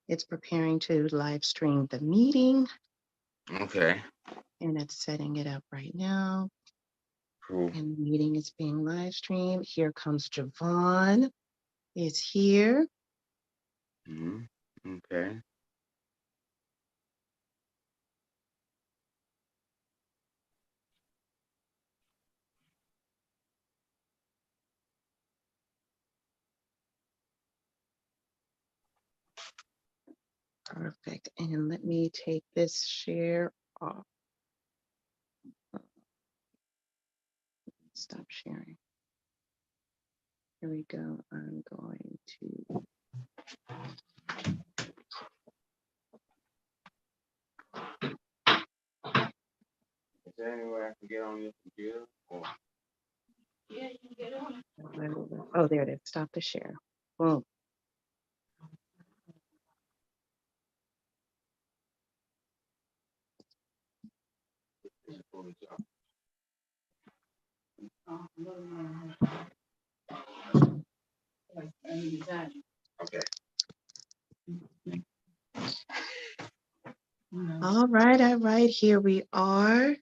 It's preparing to live stream the meeting. Okay. And it's setting it up right now. Cool. And the meeting is being live streamed. Here comes Javon. Is here. Okay. Perfect. And let me take this share off. Stop sharing. Here we go. I'm going to. Is there any way I can get on your computer? Or... Yeah, you can get on. Oh, there it is. Stop the share. Boom. Okay. All right. Here we are.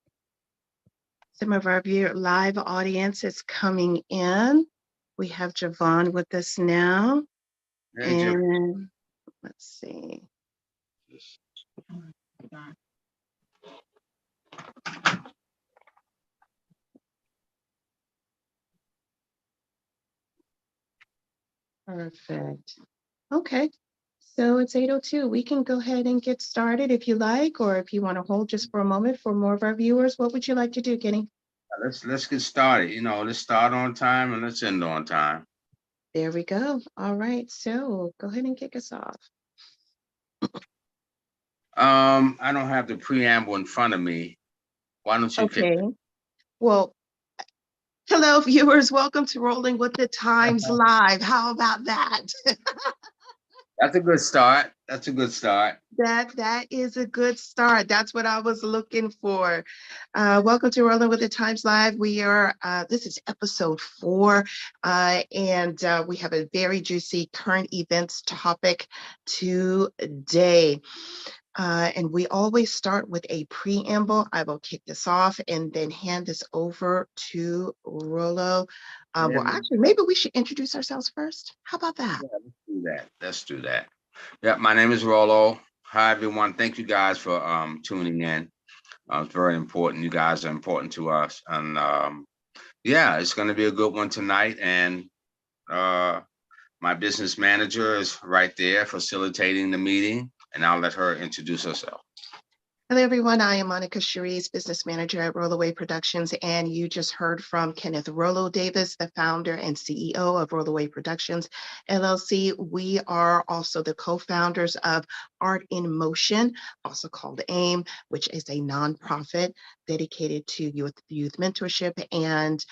Some of our live audience is coming in. We have Javon with us now. Hey, and let's see. Perfect. Okay. So it's 8:02. We can go ahead and get started if you like, or if you want to hold just for a moment for more of our viewers. What would you like to do, Kenny? Let's get started. Let's start on time and let's end on time. There we go. All right. So go ahead and kick us off. I don't have the preamble in front of me. Why don't you kick? Well, hello, viewers. Welcome to Rolling with the Times Live. How about that? That's a good start. That's a good start. That is a good start. That's what I was looking for. Welcome to Rolling with the Times Live. We are, this is episode 4, and we have a very juicy current events topic today. And we always start with a preamble. I will kick this off and then hand this over to Rollo. Well, actually, maybe we should introduce ourselves first. How about that? Yeah, let's do that. Yeah, my name is Rollo. Hi, everyone. Thank you guys for tuning in. It's very important. You guys are important to us. And yeah, it's going to be a good one tonight. And my business manager is right there facilitating the meeting. And I'll let her introduce herself. Hello, everyone. I am Monica Cherise, business manager at Rolloway Productions, and you just heard from Kenneth Rollo Davis, the founder and CEO of Rolloway Productions LLC. We are also the co-founders of Art in Motion, also called AIM, which is a nonprofit dedicated to youth mentorship and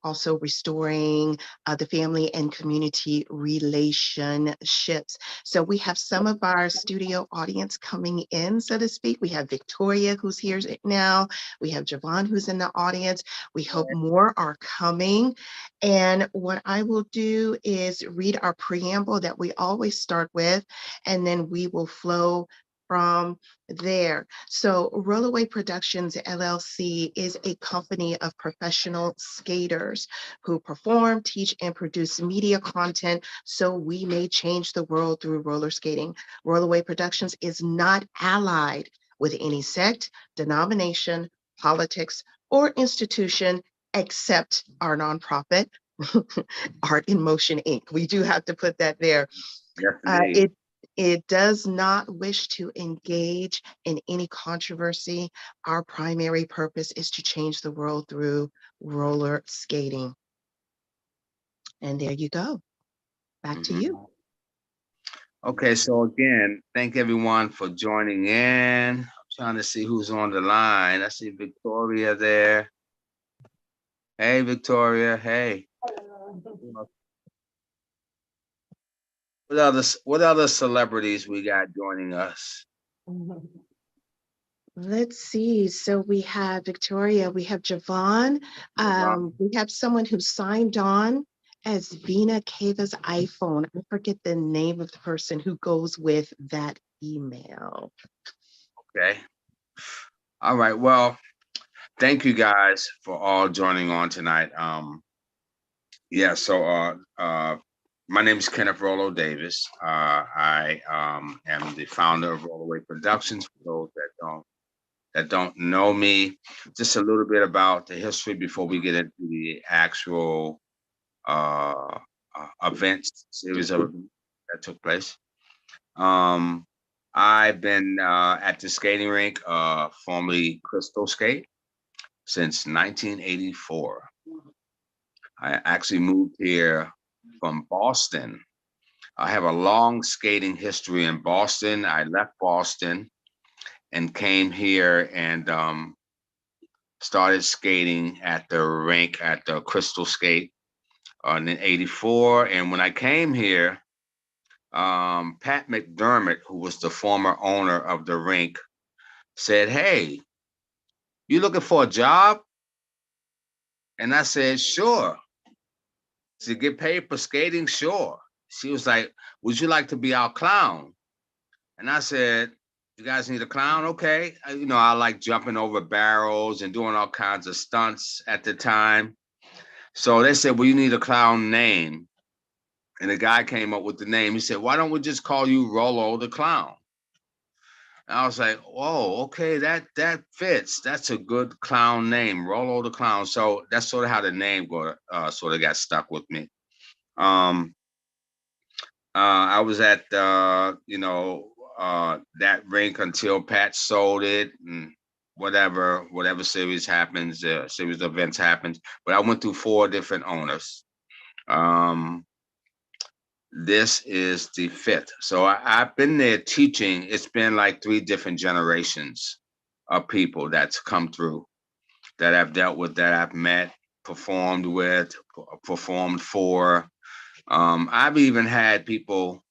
also restoring the family and community relationships. So we have some of our studio audience coming in, so to speak. We have Victoria, who's here now. We have Javon, who's in the audience. We hope more are coming. And what I will do is read our preamble that we always start with, and then we will flow from there. So Rolloway Productions LLC is a company of professional skaters who perform, teach, and produce media content so we may change the world through roller skating. Rolloway Productions is not allied with any sect, denomination, politics, or institution except our nonprofit, Art in Motion, Inc. We do have to put that there. Yes, it does not wish to engage in any controversy. Our primary purpose is to change the world through roller skating. And there you go. Back to you. Okay, so again, thank everyone for joining in. I'm trying to see who's on the line. I see Victoria there. Hey, Victoria. Hey. What other celebrities we got joining us? Let's see. So we have Victoria, we have Javon, we have someone who signed on as Vina Cava's iPhone. I forget the name of the person who goes with that email. Okay. All right. Well, thank you guys for all joining on tonight. Yeah, so my name is Kenneth Rollo Davis. I am the founder of Rolloway Productions. For those that don't know me, just a little bit about the history before we get into the actual uh, events, series of events that took place. Um, I've been at the skating rink, formerly Crystal Skate, since 1984. I actually moved here from Boston. I have a long skating history in Boston. I left Boston and came here and started skating at the rink at the Crystal Skate in '84. And when I came here, Pat McDermott, who was the former owner of the rink, said, "Hey, you looking for a job?" And I said, "Sure." To get paid for skating, sure. She was like, "Would you like to be our clown?" And I said, "You guys need a clown? Okay." I like jumping over barrels and doing all kinds of stunts at the time. So they said, "Well, you need a clown name." And the guy came up with the name. He said, "Why don't we just call you Rollo the Clown?" And I was like, "Whoa, okay, that fits. That's a good clown name, Rollo the Clown." So that's sort of how the name sort of got stuck with me. Um, I was at that rink until Pat sold it, and whatever series happens, series of events happens. But I went through 4 different owners. Um, this is the 5th. So I've been there teaching. It's been like 3 different generations of people that's come through, that I've dealt with, that I've met, performed with, performed for. I've even had people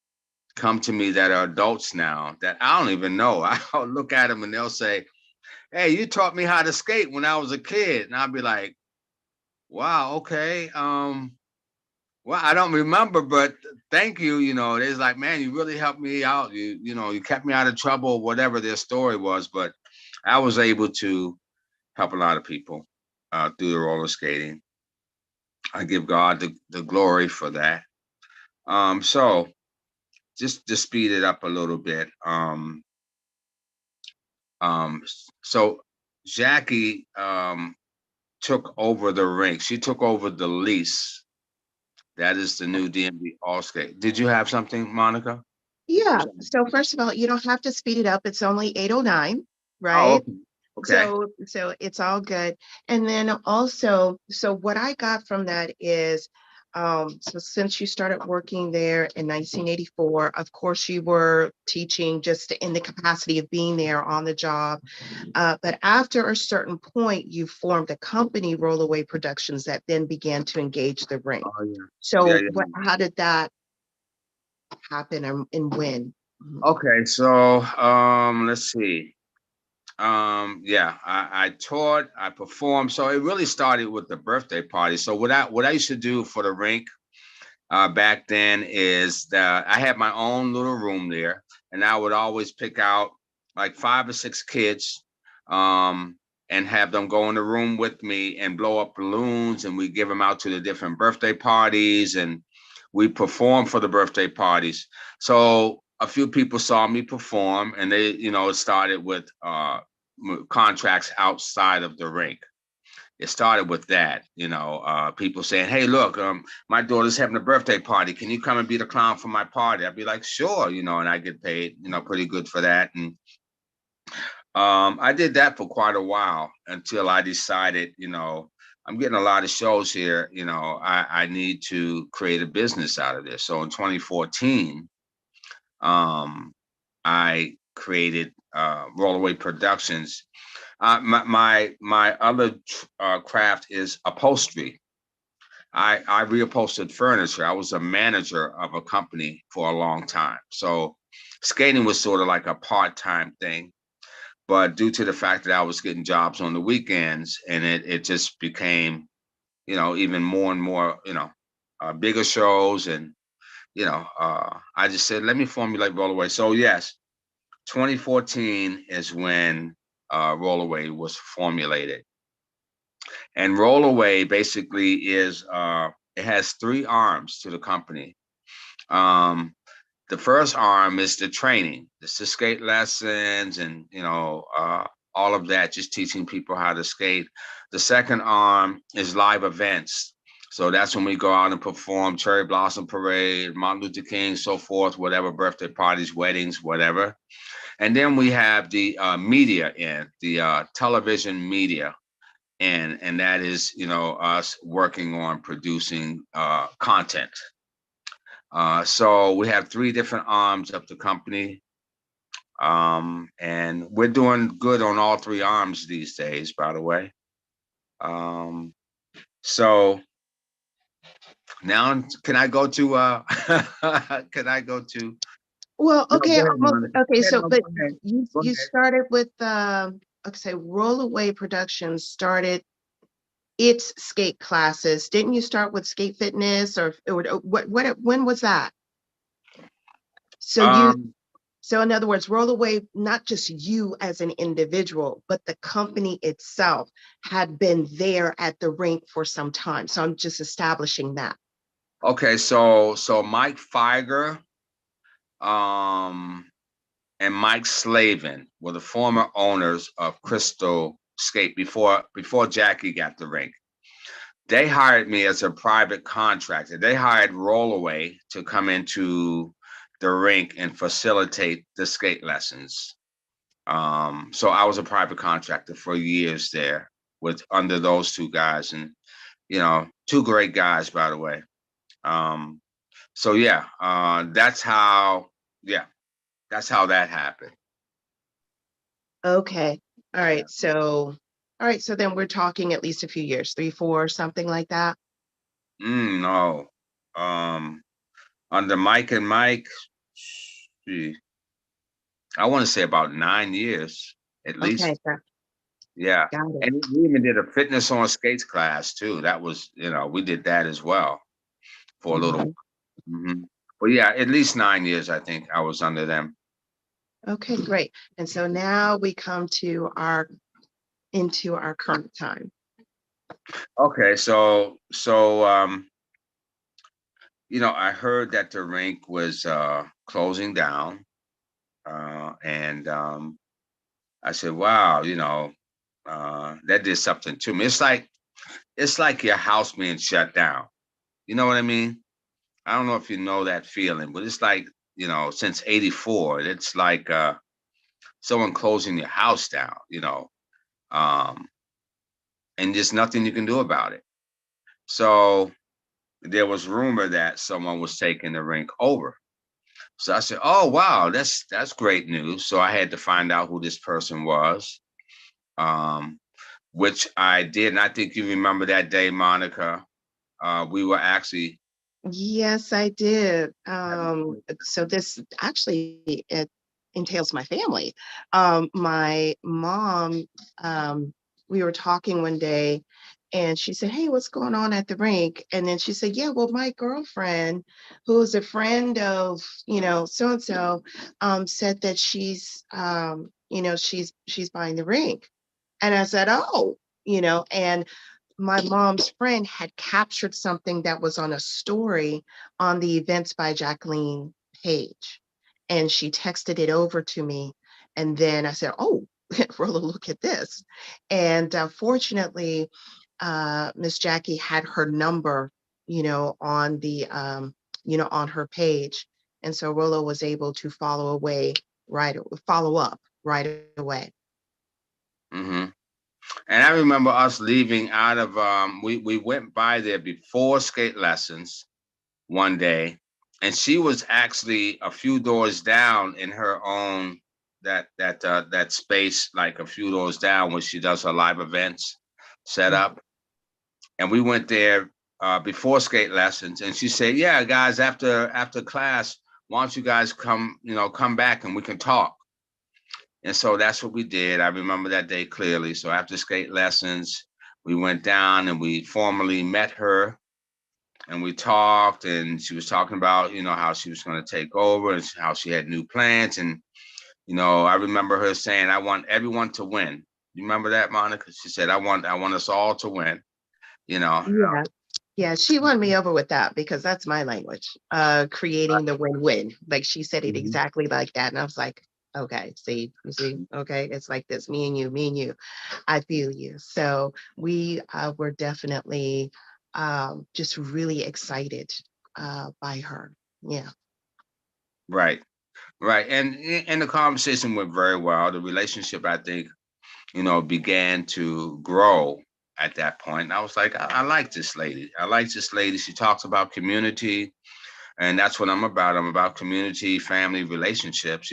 come to me that are adults now that I don't even know. I'll look at them and they'll say, "Hey, you taught me how to skate when I was a kid." And I'll be like, "Wow, okay. Well, I don't remember, but thank you." It's like, "Man, you really helped me out. You kept me out of trouble," whatever their story was. But I was able to help a lot of people through the roller skating. I give God the glory for that. So just to speed it up a little bit. Um, so Jackie took over the rink. She took over the lease. That is the new DMV All Skate. Did you have something, Monica? Yeah. So first of all, you don't have to speed it up. It's only 8:09, Oh, right? okay. Okay. So it's all good. And then also, so what I got from that is, so since you started working there in 1984, of course you were teaching just in the capacity of being there on the job. But after a certain point, you formed a company, Rolloway Productions, that then began to engage the ring. Oh yeah. Yeah, So yeah. how did that happen and when? Mhm. Okay, so let's see. Yeah, I taught, I performed. So it really started with the birthday party. So what I used to do for the rink back then is that I had my own little room there, and I would always pick out like 5 or 6 kids, um, and have them go in the room with me and blow up balloons, and we give them out to the different birthday parties, and we perform for the birthday parties. So a few people saw me perform, and they, it started with contracts outside of the rink. It started with that, people saying, "Hey, look, my daughter's having a birthday party. Can you come and be the clown for my party?" I'd be like, "Sure," and I get paid, pretty good for that. And I did that for quite a while until I decided, I'm getting a lot of shows here. I need to create a business out of this. So in 2014, I created Rolloway Productions. My other craft is upholstery. I reupholstered furniture. I was a manager of a company for a long time. So skating was sort of like a part-time thing. But due to the fact that I was getting jobs on the weekends, and it just became, even more and more, bigger shows, and I just said, let me formulate Rolloway. So yes, 2014 is when Rolloway was formulated. And Rolloway basically is it has three arms to the company. Um, the first arm is the training, the skate lessons, and all of that, just teaching people how to skate. The second arm is live events. So that's when we go out and perform Cherry Blossom Parade, Martin Luther King, so forth, whatever, birthday parties, weddings, whatever. And then we have the media end, the television media, and that is us working on producing content. So we have three different arms of the company, and we're doing good on all three arms these days, by the way. So now, can I go to can I go to Well, no, okay, go ahead, almost Monica. okay. Yeah, So, no, but go ahead. Go you ahead. started with okay, Rolloway Productions started its skate classes. Didn't you start with skate fitness, or what? When was that? So you Um, so in other words, Rolloway, not just you as an individual, but the company itself had been there at the rink for some time. So I'm just establishing that. okay, so Mike Feiger, um, and Mike Slavin were the former owners of Crystal Skate before Jackie got the rink. They hired me as a private contractor. They hired Rolloway to come into the rink and facilitate the skate lessons. So I was a private contractor for years there with under those two guys, and two great guys, by the way. Um, so yeah, yeah, that's how that happened. Okay. All Yeah. right. So, all right. So then we're talking at least a few years, 3, 4, something like that. No. Um, Under Mike and Mike, gee, I want to say about 9 years at Okay. least. Yeah. Got it. And we even did a fitness on skates class too. That was, we did that as well for a little. Mhm. Mhm. But yeah, at least 9 years, I think I was under them. Okay, great. And so now we come to into our current time. Okay, I heard that the rink was closing down. And I said, wow, that did something to me. It's like your house being shut down. You know what I mean? I don't know if you know that feeling, but it's like, since 84, it's like someone closing your house down, um, and there's nothing you can do about it. So there was rumor that someone was taking the rink over. So I said, "Oh wow, that's great news." So I had to find out who this person was, um, which I did. And I think you remember that day, Monica. We were actually Yes, I did. So this actually it entails my family. My mom, we were talking one day and she said, "Hey, what's going on at the rink?" And then she said, "Yeah, well, my girlfriend, who's a friend of, so and so, said that she's buying the rink." And I said, "Oh, and my mom's friend had captured something that was on a story on the Events by Jacqueline page. And she texted it over to me. And then I said, "Oh, Rollo, look at this." And fortunately, Miss Jackie had her number, on her page. And so Rollo was able to follow up right away. hmm And I remember us leaving out of we went by there before skate lessons one day, and she was actually a few doors down in her own that space, like a few doors down where she does her live events set up. And we went there before skate lessons, and she said, "Yeah, guys, after class, why don't you guys come back and we can talk." And so that's what we did. I remember that day clearly. So after skate lessons, we went down and we formally met her. and we talked, and she was talking about, how she was going to take over and how she had new plans. And, I remember her saying, I want everyone to win. You remember that, Monica? She said, I want us all to win, you know. Yeah. Yeah, she won me over with that because that's my language. Creating the win-win. Like she said it Mhm. exactly like that. And I was like, okay, see, you see, okay, it's like this, me and you, me and you. I feel you. So we were definitely just really excited by her. Yeah. Right, right. And the conversation went very well. The relationship, I think, began to grow at that point. And I was like, I like this lady. I like this lady. She talks about community, and that's what I'm about. I'm about community, family, relationships.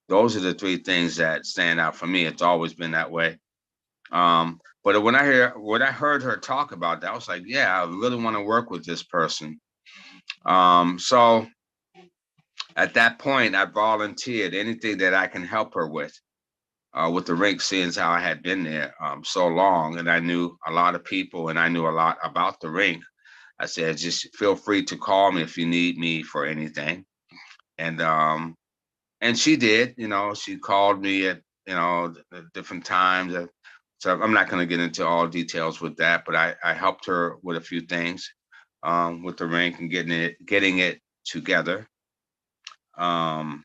Those are the three things that stand out for me. It's always been that way. But when I heard her talk about that, I was like, yeah, I really want to work with this person. So at that point, I volunteered anything that I can help her with the rink, seeing as how I had been there so long, and I knew a lot of people, and I knew a lot about the rink. I said, just feel free to call me if you need me for anything. And she did. She called me at different times. So I'm not going to get into all details with that, but I helped her with a few things with the rink and getting it together. Um,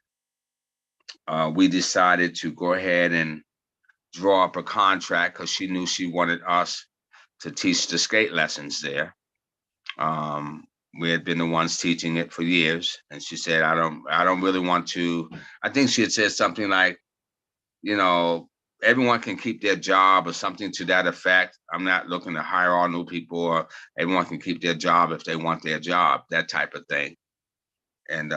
we decided to go ahead and draw up a contract because she knew she wanted us to teach the skate lessons there. Um, we had been the ones teaching it for years, and she said, I don't really want to. I think she had said something like, you know, everyone can keep their job or something to that effect. I'm not looking to hire all new people, or everyone can keep their job if they want their job, that type of thing. And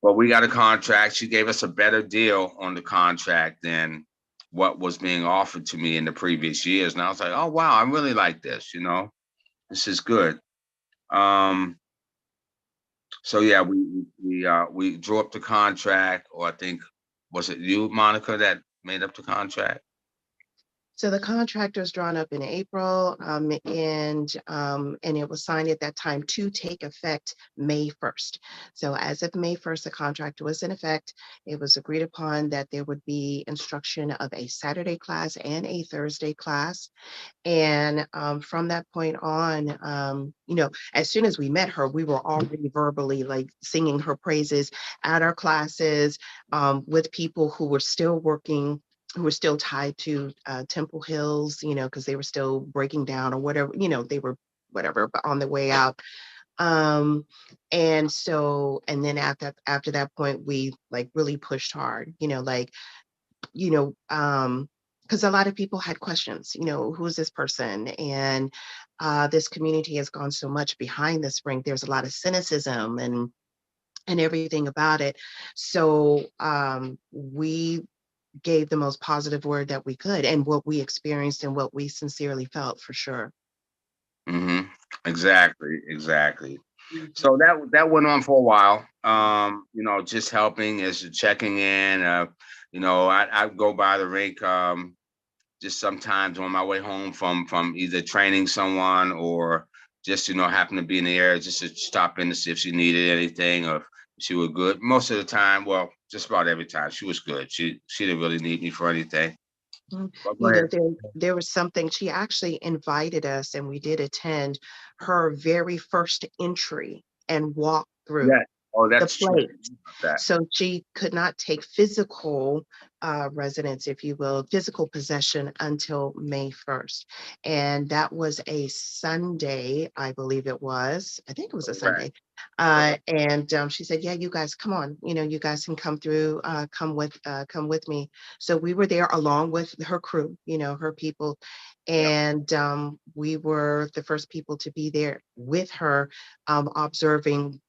but we got a contract. She gave us a better deal on the contract than what was being offered to me in the previous years. And I was like, oh wow, I really like this. This is good. Um, so yeah, we drew up the contract, or I think, was it you, Monica, that made up the contract? So the contract was drawn up in April, and it was signed at that time to take effect May 1st. So as of May 1st, the contract was in effect. It was agreed upon that there would be instruction of a Saturday class and a Thursday class. And from that point on, as soon as we met her, we were already verbally like singing her praises at our classes with people who were still working, who were still tied to Temple Hills, because they were still breaking down or whatever, they were whatever, but on the way out. Um, and then after that point, we like really pushed hard, you know, um, because a lot of people had questions, who is this person? And this community has gone so much behind this rink. There's a lot of cynicism and everything about it. So we gave the most positive word that we could and what we experienced and what we sincerely felt for sure. Hmm. Exactly, exactly. So that went on for a while. Just helping as checking in. I go by the rink just sometimes on my way home from either training someone, or just happen to be in the area just to stop in to see if she needed anything, or if she was good. Most of the time, well, just about every time, she was good. She didn't really need me for anything. Mm. But go ahead. There was something, she actually invited us and we did attend her very first entry and walk through Yeah. Oh, the that's true. place. That. So she could not take physical residence, if you will, physical possession until May 1st. And that was a Sunday, I believe it was. I think it was a Correct. Sunday. Correct. And she said, yeah, you guys, come on, you guys can come through, come with me. So we were there along with her crew, her people. Yep. And we were the first people to be there with her, observing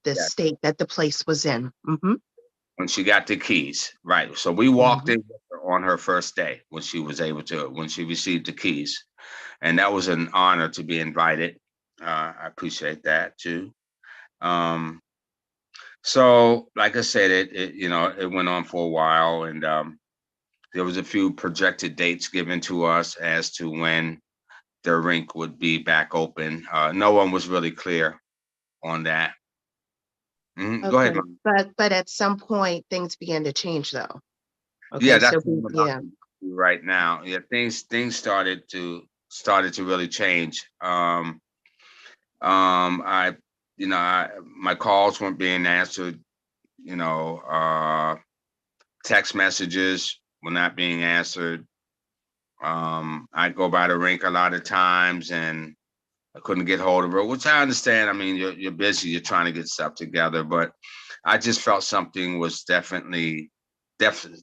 the Yeah. state that the place was in. When she got the keys, right? So we walked Mhm. in with her on her first day when she received the keys, and that was an honor to be invited. I appreciate that too. Um, so, like I said, it went on for a while, and there was a few projected dates given to us as to when their rink would be back open. No one was really clear on that. Go ahead, Okay, Mom. but at some point, things began to change, though. Yeah, Okay, so that's what I'm about yeah. to do right now. Yeah, things started to really change. I, my calls weren't being answered. You know, text messages were not being answered. I'd go by the rink a lot of times and I couldn't get hold of her, which I understand. I mean, you're busy, you're trying to get stuff together, but I just felt something was definitely different.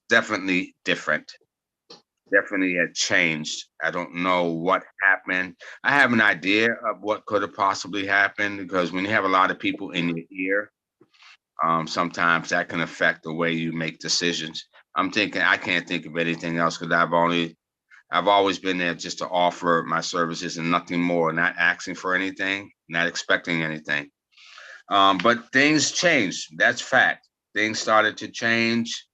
Definitely had changed. I don't know what happened. I have an idea of what could have possibly happened because when you have a lot of people in your ear, sometimes that can affect the way you make decisions. I'm thinking I can't think of anything else because I've always been there just to offer my services and nothing more, not asking for anything, not expecting anything. But things changed. That's fact. Things started to change.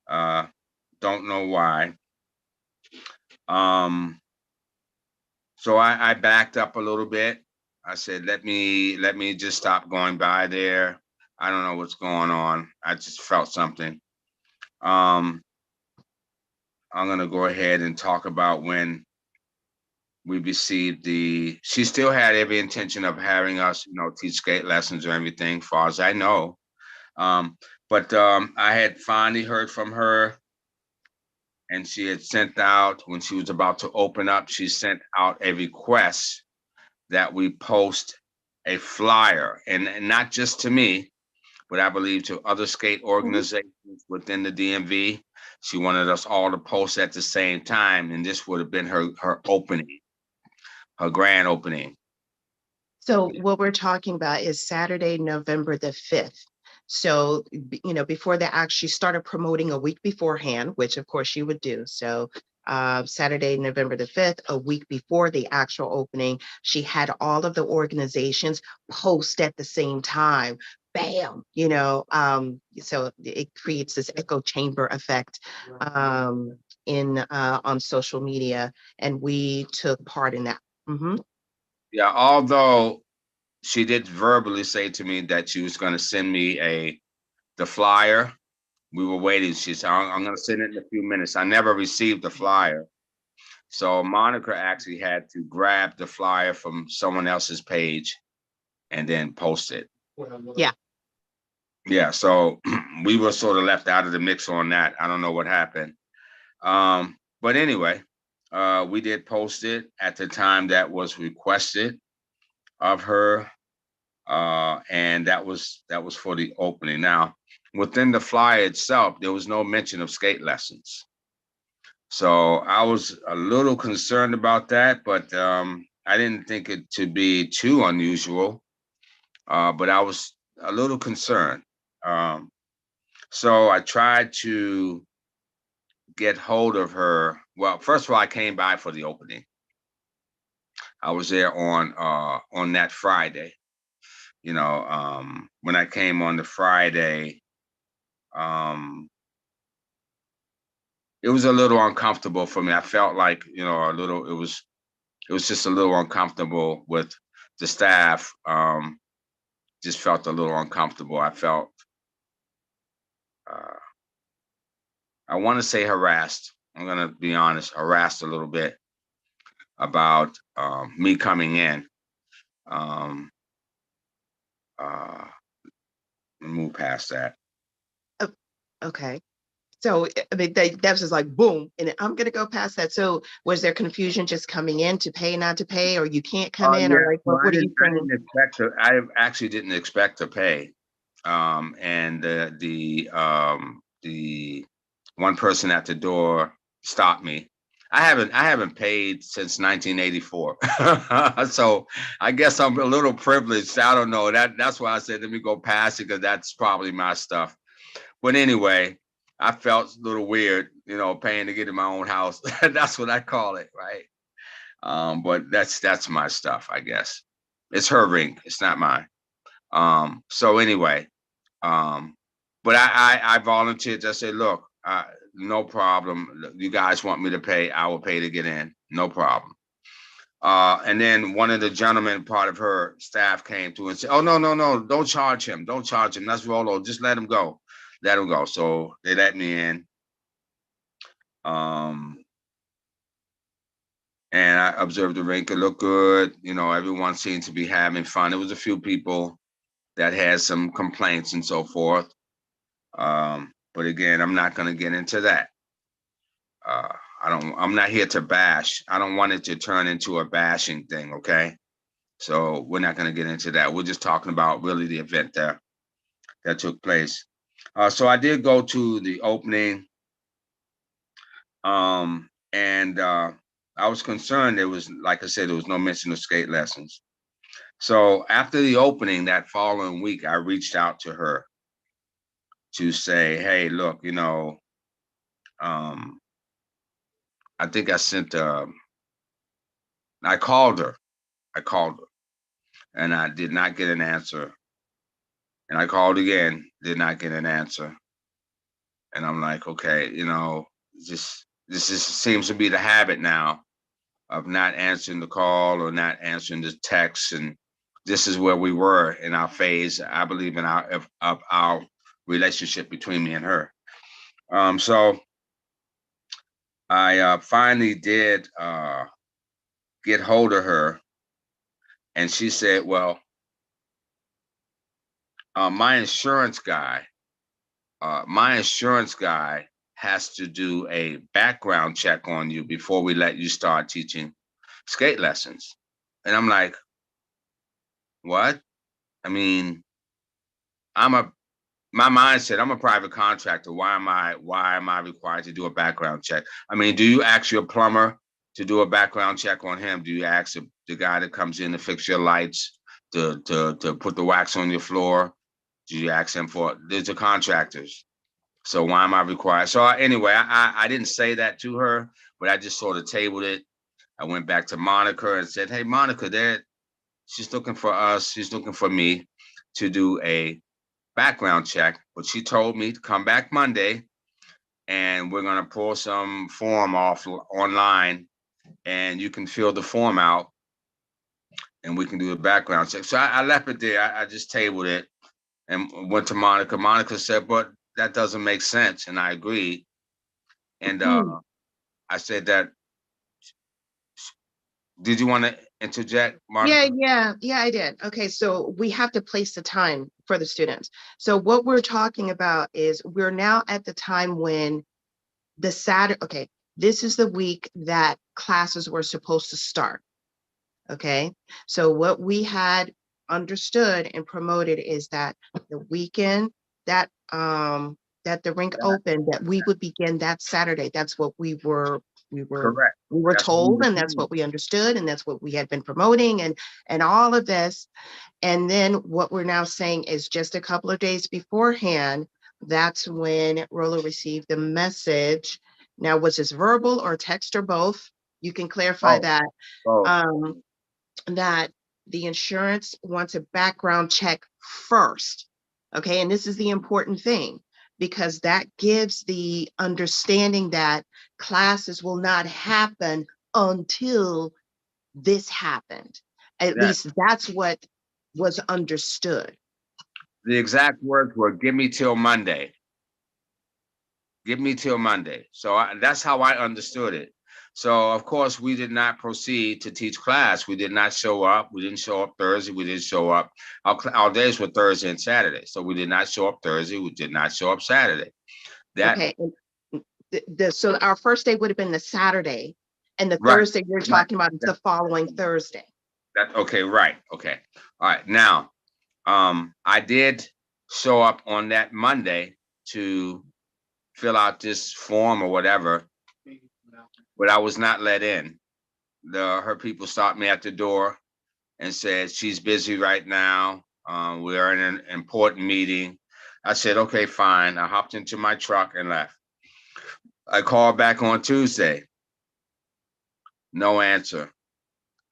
Uh, don't know why. Um, so I backed up a little bit. I said, let me just stop going by there. I don't know what's going on. I just felt something. Um, I'm gonna go ahead and talk about when we received she still had every intention of having us, teach skate lessons or everything, far as I know. Um, but I had finally heard from her and she had sent out, when she was about to open up, she sent out a request that we post a flyer and not just to me, but I believe to other skate Mhm. organizations within the DMV. She wanted us all to post at the same time, and this would have been her opening, her grand opening. So what we're talking about is Saturday, November the 5th. So, before they actually started promoting a week beforehand, which of course you would do. So, Saturday, November the 5th, a week before the actual opening, she had all of the organizations post at the same time. Bam, so it creates this echo chamber effect in on social media, and we took part in that. Mhm. Yeah, although she did verbally say to me that she was going to send me the flyer. We were waiting. She said, I'm going to send it in a few minutes. I never received the flyer. So Monica actually had to grab the flyer from someone else's page and then post it. Yeah. Yeah, so we were sort of left out of the mix on that. I don't know what happened. But anyway, we did post it at the time that was requested of her. And that was for the opening. Now, within the flyer itself, there was no mention of skate lessons. So I was a little concerned about that, but I didn't think it to be too unusual. But I was a little concerned. Um, so I tried to get hold of her. Well, first of all, I came by for the opening. I was there on that Friday. When I came on the Friday, um, it was a little uncomfortable for me. I felt like, it was just a little uncomfortable with the staff. Just felt a little uncomfortable. I felt, uh, I want to say harassed. I'm going to be honest, harassed a little bit about me coming in. Um, uh, Move past that. Oh, okay. So I mean, that was just like boom, and I'm gonna go past that. So was there confusion just coming in to pay, not to pay, or you can't come in, or Yeah. like Well, what are you I saying? didn't expect to. I actually didn't expect to pay. And the one person at the door stopped me. I haven't paid since 1984. So I guess I'm a little privileged. I don't know. That's why I said let me go past it because that's probably my stuff. But anyway, I felt a little weird, paying to get in my own house. That's what I call it, right? But that's my stuff, I guess. It's her ring. It's not mine. So anyway, um, but I volunteered. I said, look, no problem. You guys want me to pay? I will pay to get in. No problem. And then one of the gentlemen, part of her staff, came to and said, "Oh, no, no, no, don't charge him. Don't charge him. That's Rollo. Just let him go. Let him go." So they let me in. Um, and I observed the rink. It looked good. You know, everyone seemed to be having fun. There was a few people that had some complaints and so forth. But again, I'm not going to get into that. Uh, I'm not here to bash. I don't want it to turn into a bashing thing. Okay. So we're not going to get into that. We're just talking about really the event that took place. So I did go to the opening, and I was concerned. There was, like I said, there was no mention of skate lessons. So after the opening that following week, I reached out to her to say, "Hey, look, you know, um, I think I sent. I called her. I called her, and I did not get an answer. And I called again, did not get an answer. And I'm like, okay, you know, just this is seems to be the habit now of not answering the call or not answering the text. And this is where we were in our phase, I believe, in our relationship between me and her. So I finally did get hold of her, and she said, "Well, my insurance guy, has to do a background check on you before we let you start teaching skate lessons." And I'm like, "What?" I mean, I'm a my mindset, I'm a private contractor. Why am I required to do a background check? I mean, do you ask your plumber to do a background check on him? Do you ask the guy that comes in to fix your lights, to put the wax on your floor? Do you ask him for? There's the contractors. So why am I required? So anyway, I didn't say that to her, but I just sort of tabled it. I went back to Monica and said, "Hey, Monica, there, she's looking for us. She's looking for me to do a background check, but she told me to come back Monday, and we're gonna pull some form off online, and you can fill the form out, and we can do a background check." So I left it there. I just tabled it and went to Monica. Monica said, "But that doesn't make sense," and I agreed. And I said that. Did you want to interject, Yeah, Monica? I did. Okay, so we have to place the time for the students. So what we're talking about is we're now at the time when the Saturday, okay, this is the week that classes were supposed to start. Okay, so what we had understood and promoted is that the weekend that that the rink opened, that we would begin that Saturday. That's what we were Correct. we were That's what we told, were and that's told. what we understood, and that's what we had been promoting, and all of this. And then what we're now saying is just a couple of days beforehand, that's when Rollo received the message. Now, was this verbal or text or both? You can clarify Oh, that. oh, Um, that the insurance wants a background check first. Okay, and this is the important thing because that gives the understanding that classes will not happen until this happened. At yeah. least that's what was understood. The exact words were, "Give me till Monday. Give me till Monday." So that's how I understood it. So of course we did not proceed to teach class. We did not show up. We didn't show up Thursday. We didn't show up. Our days were Thursday and Saturday. So we did not show up Thursday. We did not show up Saturday. That Okay, and so our first day would have been the Saturday, and the right, Thursday you're right. talking about is That, the following Thursday. that okay, right. Okay. All right. Now, I did show up on that Monday to fill out this form or whatever, but I was not let in. Her people stopped me at the door and said, "She's busy right now. We are in an important meeting." I said, "Okay, fine." I hopped into my truck and left. I called back on Tuesday. No answer.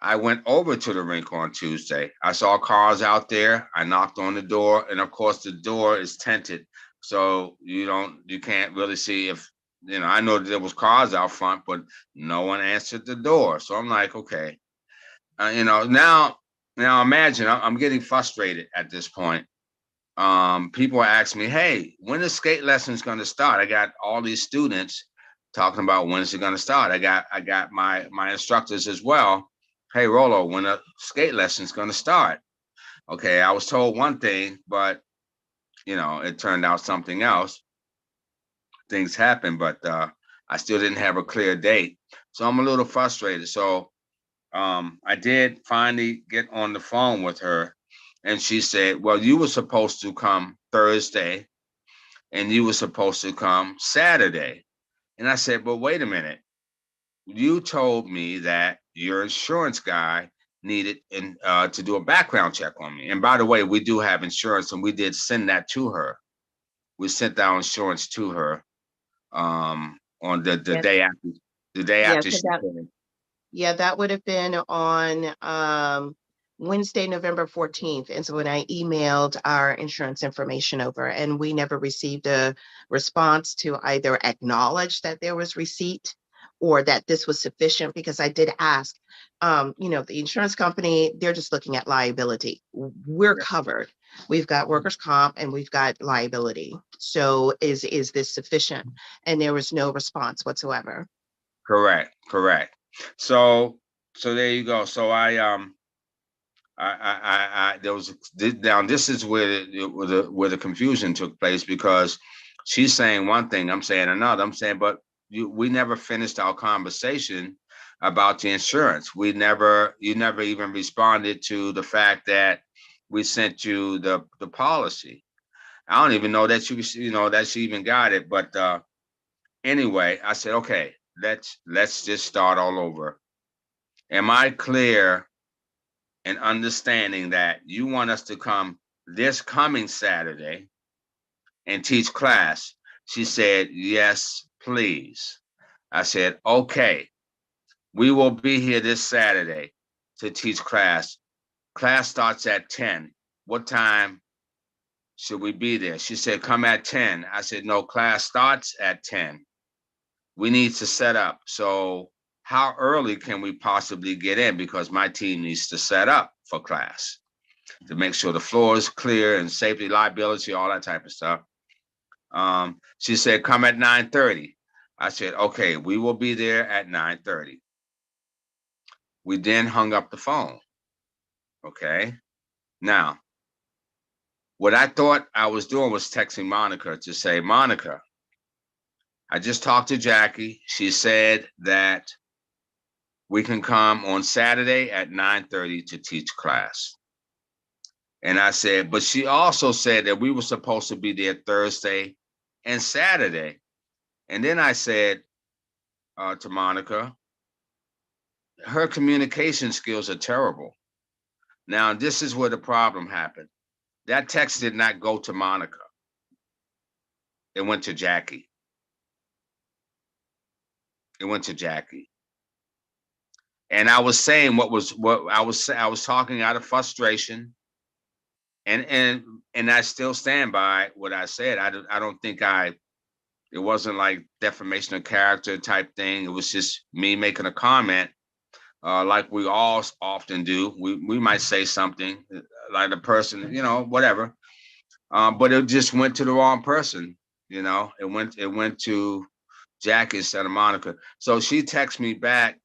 I went over to the rink on Tuesday. I saw cars out there. I knocked on the door, and of course, the door is tinted, so you can't really see if I know that there was cars out front, but no one answered the door. So I'm like, okay. Now imagine I'm getting frustrated at this point. People are asking me, hey, when is skate lessons going to start? I got all these students talking about when is it going to start. I got my instructors as well. Hey, Rollo, when a skate lesson is going to start? Okay, I was told one thing, but it turned out something else. Things happen, but I still didn't have a clear date. So I'm a little frustrated. So I did finally get on the phone with her, and she said, well, you were supposed to come Thursday and you were supposed to come Saturday. And I said, but wait a minute. You told me that your insurance guy needed to do a background check on me. And by the way, we do have insurance, and we did send that to her. We sent our insurance to her on the Yes. day after Yeah, she came. yeah, that would have been on Wednesday, November 14th. And so when I emailed our insurance information over, and we never received a response to either acknowledge that there was receipt or that this was sufficient, because I did ask, the insurance company, they're just looking at liability. We're covered. We've got workers' comp and we've got liability. So is this sufficient? And there was no response whatsoever. Correct. So there you go. So I there was now this is where the confusion took place, because she's saying one thing, I'm saying another. I'm saying, but we never finished our conversation about the insurance. You never even responded to the fact that we sent you the policy. I don't even know that that she even got it. But anyway, I said, okay, let's just start all over. Am I clear and understanding that you want us to come this coming Saturday and teach class? She said, yes, please. I said, okay, we will be here this Saturday to teach class. Class starts at 10. What time should we be there? She said, come at 10. I said, no, class starts at 10. We need to set up. So how early can we possibly get in? Because my team needs to set up for class to make sure the floor is clear and safety, liability, all that type of stuff. She said, come at 9:30. I said, okay, we will be there at 9:30. We then hung up the phone. Okay. Now, what I thought I was doing was texting Monica to say, Monica, I just talked to Jackie. She said that we can come on Saturday at 9:30 to teach class. And I said, but she also said that we were supposed to be there Thursday and Saturday. And then I said to Monica, her communication skills are terrible. Now, this is where the problem happened. That text did not go to Monica. It went to Jackie. It went to Jackie. And I was saying what I was talking out of frustration. And I still stand by what I said. I don't think it wasn't like defamation of character type thing. It was just me making a comment, like we all often do. We might say something like the person, whatever. But it just went to the wrong person. It went to Jackie instead of Monica. So she texted me back.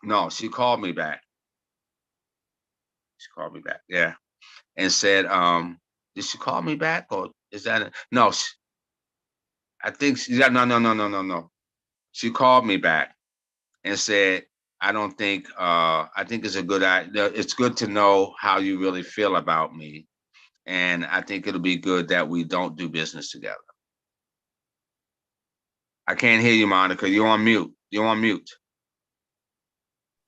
No, she called me back. She called me back. Yeah, and said, "Did she call me back, or is that no?" I think she, yeah, no. She called me back and said, I don't think, I think it's a good idea. It's good to know how you really feel about me. And I think it'll be good that we don't do business together. I can't hear you, Monica. You're on mute. You're on mute.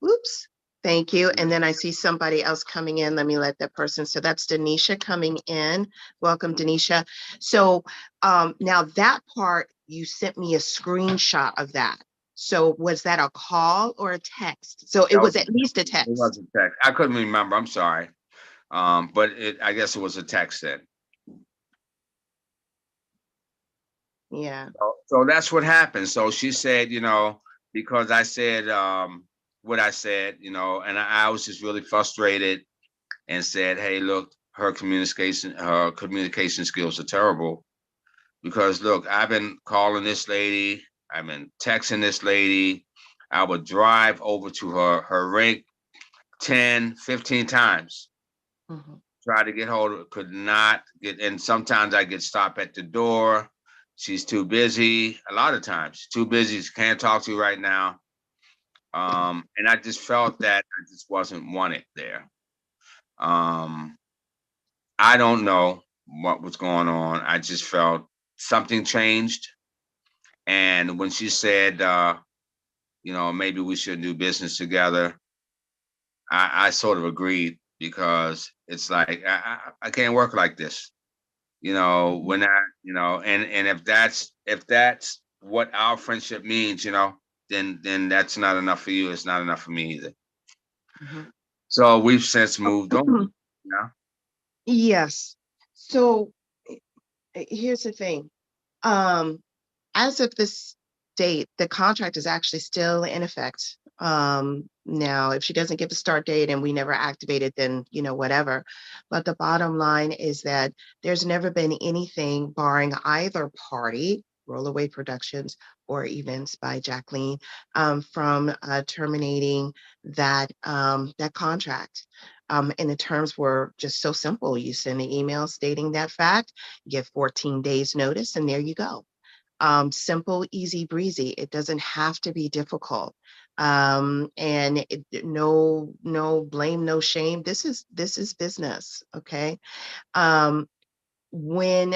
Oops. Thank you. And then I see somebody else coming in. Let me let that person. So that's Denisha coming in. Welcome, Denisha. So now that part, you sent me a screenshot of that. So was that a call or a text? So it was at least a It text. was a text. I couldn't remember. I'm sorry. But I guess it was a text then. Yeah. So that's what happened. So she said, because I said, what I said, and I was just really frustrated and said, hey, look, her communication skills are terrible. Because look, I've been calling this lady, I've been texting this lady. I would drive over to her rink 10, 15 times, Mhm. try to get hold of her, could not get, and sometimes I get stopped at the door. She's too busy. A lot of times, she's too busy. She can't talk to you right now. And I just felt that I just wasn't wanted there. Um, I don't know what was going on. I just felt something changed. And when she said, maybe we should do business together, I sort of agreed because it's like I can't work like this. We're not, and if that's what our friendship means, then that's not enough for you. It's not enough for me either. Mhm. So we've since moved on. Yeah. Yes. So here's the thing. Um, as of this date, the contract is actually still in effect. Now, if she doesn't give a start date and we never activate it, then, whatever. But the bottom line is that there's never been anything barring either party, Rolloway Productions or Events by Jacqueline, from terminating that contract. And the terms were just so simple. You send an email stating that fact, give 14 days notice, and there you go. Simple, easy breezy. It doesn't have to be difficult. No blame, no shame. This is business. Okay. Um, when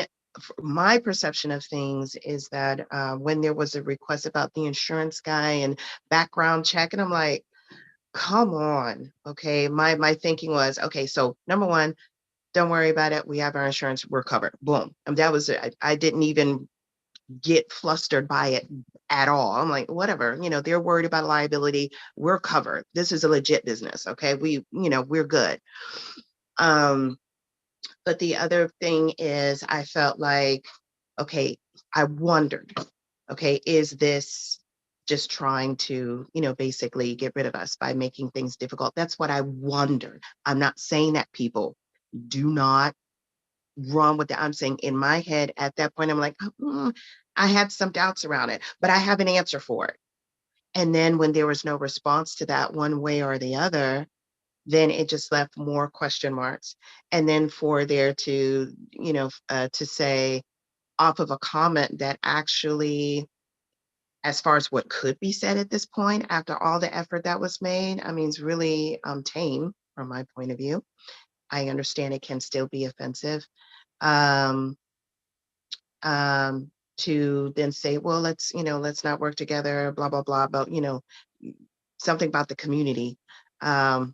my perception of things is that when there was a request about the insurance guy and background check, and I'm like, come on. Okay. My thinking was, okay, so number one, don't worry about it. We have our insurance. We're covered. Boom. And that was it. I didn't even get flustered by it at all. I'm like, whatever, they're worried about liability. We're covered. This is a legit business. Okay. We're good. Um, but the other thing is I felt like, okay, I wondered, okay, is this just trying to, basically get rid of us by making things difficult? That's what I wondered. I'm not saying that people do not run with it. I'm saying in my head at that point, I'm like, I had some doubts around it, but I have an answer for it. And then when there was no response to that one way or the other, then it just left more question marks. And then for there to, to say off of a comment that actually, as far as what could be said at this point, after all the effort that was made, I mean, it's really tame from my point of view. I understand it can still be offensive. Um, to then say, well, let's not work together, blah, blah, blah, about, something about the community.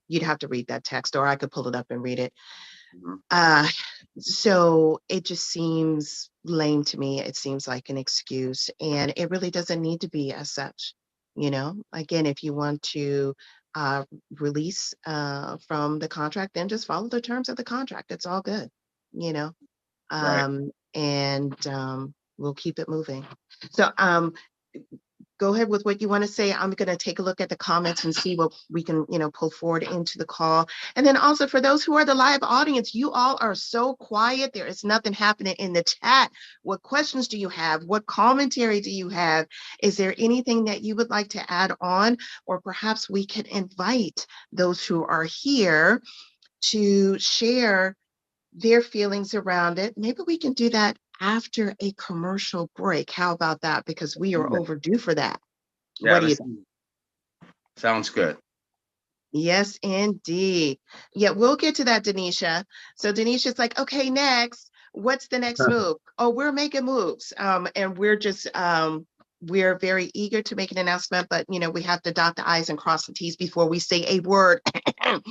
You'd have to read that text, or I could pull it up and read it. Mhm. Uh, so it just seems lame to me. It seems like an excuse, and it really doesn't need to be as such. Again, if you want to uh, release from the contract, then just follow the terms of the contract. It's all good, you know Right. and we'll keep it moving. So go ahead with what you want to say. I'm going to take a look at the comments and see what we can, pull forward into the call. And then also for those who are the live audience, you all are so quiet. There is nothing happening in the chat. What questions do you have? What commentary do you have? Is there anything that you would like to add on? Or perhaps we can invite those who are here to share their feelings around it. Maybe we can do that after a commercial break. How about that? Because we are overdue for that. Yeah, What do you that think? sounds good. Yes, indeed. Yeah, we'll get to that, Denisha. So Denisha's like, okay, next, what's the next move? Oh, we're making moves. And we're very eager to make an announcement, but we have to dot the I's and cross the T's before we say a word. Correct.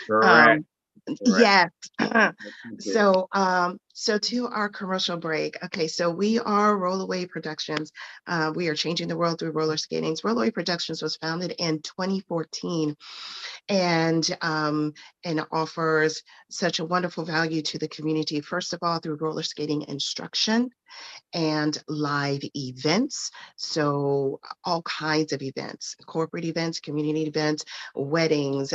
um, Correct. yes. That's it. So So to our commercial break. Okay, so we are Rolloway Productions. We are changing the world through roller skating. Rolloway Productions was founded in 2014, and offers such a wonderful value to the community. First of all, through roller skating instruction and live events. So all kinds of events, corporate events, community events, weddings,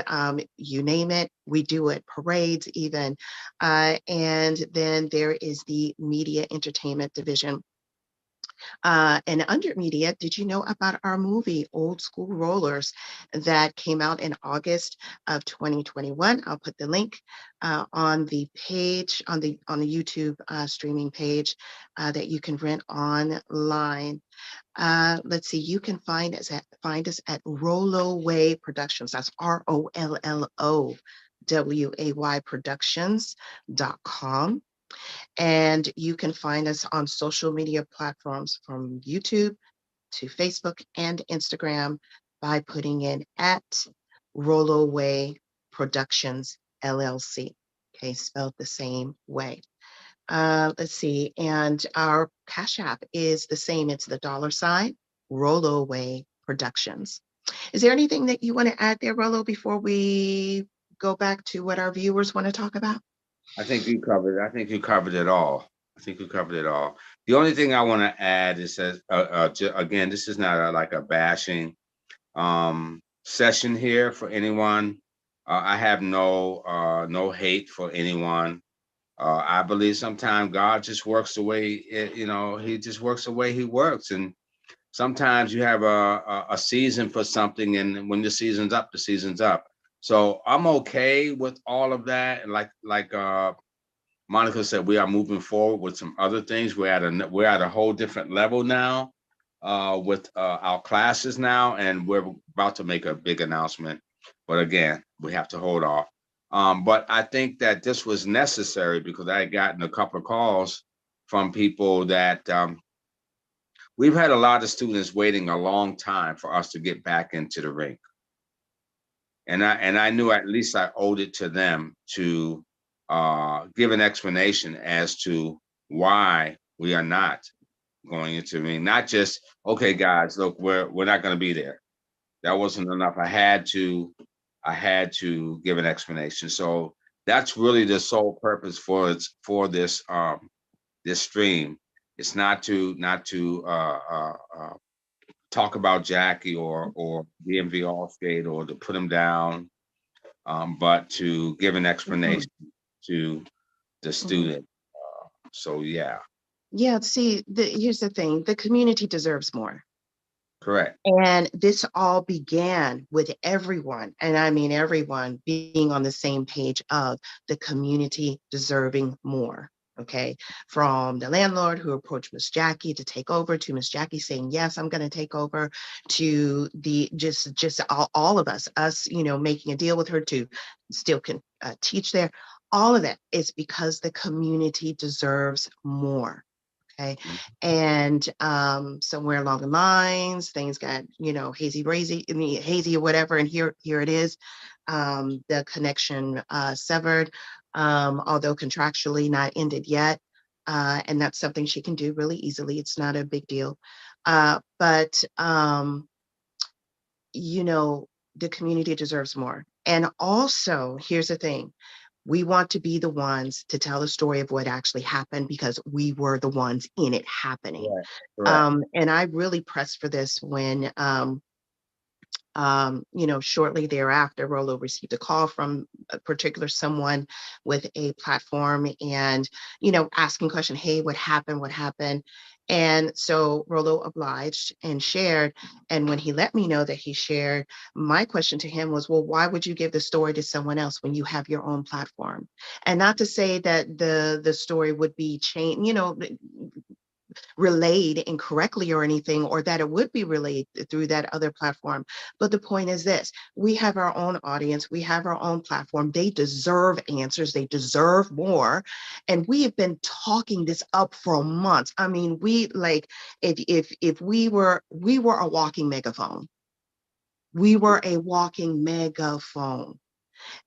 you name it, we do it, parades even. And then there is the media entertainment division. And under media, did you know about our movie, Old School Rollers, that came out in August of 2021? I'll put the link on the page, on the YouTube streaming page that you can rent online. Let's see, you can find us at Rolloway Productions. That's ROLLOWAY Productions.com. And you can find us on social media platforms from YouTube to Facebook and Instagram by putting in at Rolloway Productions LLC. Okay, spelled the same way. Let's see, and our Cash App is the same. It's the $ Rolloway Productions. Is there anything that you want to add there, Rollo, before we go back to what our viewers want to talk about? I think you covered. I think you covered it all. I think you covered it all. The only thing I want to add is that again, this is not like a bashing session here for anyone. I have no hate for anyone. I believe sometimes God just works the way He just works the way He works, and sometimes you have a season for something, and when the season's up, the season's up. So I'm okay with all of that. And like Monica said, we are moving forward with some other things. We're at a whole different level now with our classes now, and we're about to make a big announcement. But again, we have to hold off. But I think that this was necessary because I had gotten a couple of calls from people that we've had a lot of students waiting a long time for us to get back into the rink. And I knew at least I owed it to them to give an explanation as to why we are not going into the ring. Not just, okay, guys, look, we're not going to be there. That wasn't enough. I had to give an explanation. So that's really the sole purpose for this stream. It's not to talk about Jackie or DMV Allstate or to put him down, but to give an Mhm, explanation to the mhm. student. So yeah, Yeah, see, here's the thing, the community deserves more. correct. And this all began with everyone, and I mean everyone, being on the same page of the community deserving more. Okay. From the landlord who approached Miss Jackie to take over, to Miss Jackie saying, yes, I'm going to take over, to the just all of us, making a deal with her to still can teach there. All of that is because the community deserves more. Okay. Mhm. And somewhere along the lines, things got, hazy brazy, I mean, hazy or whatever. And here it is. The connection severed, although contractually not ended yet. And that's something she can do really easily. It's not a big deal. But you know, the community deserves more. And also, here's the thing, we want to be the ones to tell the story of what actually happened because we were the ones in it happening. Correct. Correct. And I really pressed for this when shortly thereafter, Rollo received a call from a particular someone with a platform and, asking question, hey, what happened? What happened? And so Rollo obliged and shared. And when he let me know that he shared, my question to him was, well, why would you give the story to someone else when you have your own platform? And not to say that the story would be changed, relayed incorrectly or anything, or that it would be relayed through that other platform. But the point is this, we have our own audience, we have our own platform. They deserve answers, they deserve more. And we have been talking this up for months. I mean, we like, if we were a walking megaphone. We were a walking megaphone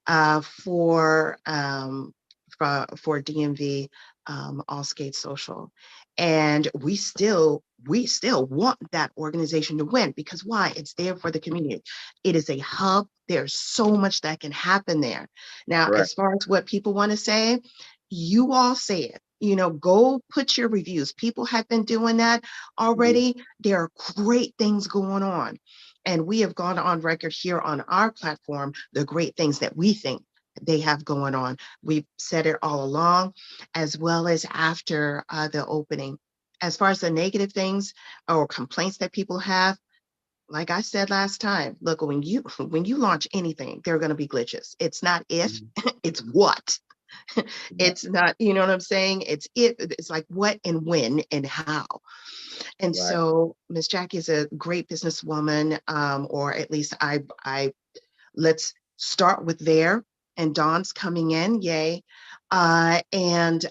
uh, for um, for DMV. All Skate Social. And we still want that organization to win, because why? It's there for the community. It is a hub. There's so much that can happen there. Now, Correct. as far as what people want to say, you all say it. Go put your reviews. People have been doing that already. There are great things going on. And we have gone on record here on our platform, the great things that we think they have going on. We've said it all along, as well as after the opening. As far as the negative things or complaints that people have, like I said last time, look, when you launch anything, there are going to be glitches. It's not if, it's what. It's not, you know what I'm saying? It's if, it's like what and when and how. And Right. so Miss Jackie is a great businesswoman, or at least let's start with there. And Dawn's coming in, yay. And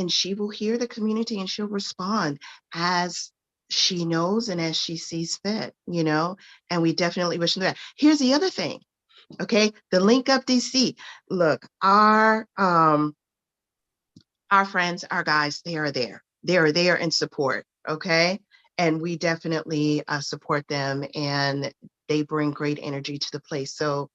she will hear the community and she'll respond as she knows and as she sees fit, and we definitely wish them that. Here's the other thing, okay? The Link Up DC. Look, our friends, our guys, they are there. They are there in support, okay? And we definitely support them, and they bring great energy to the place. So,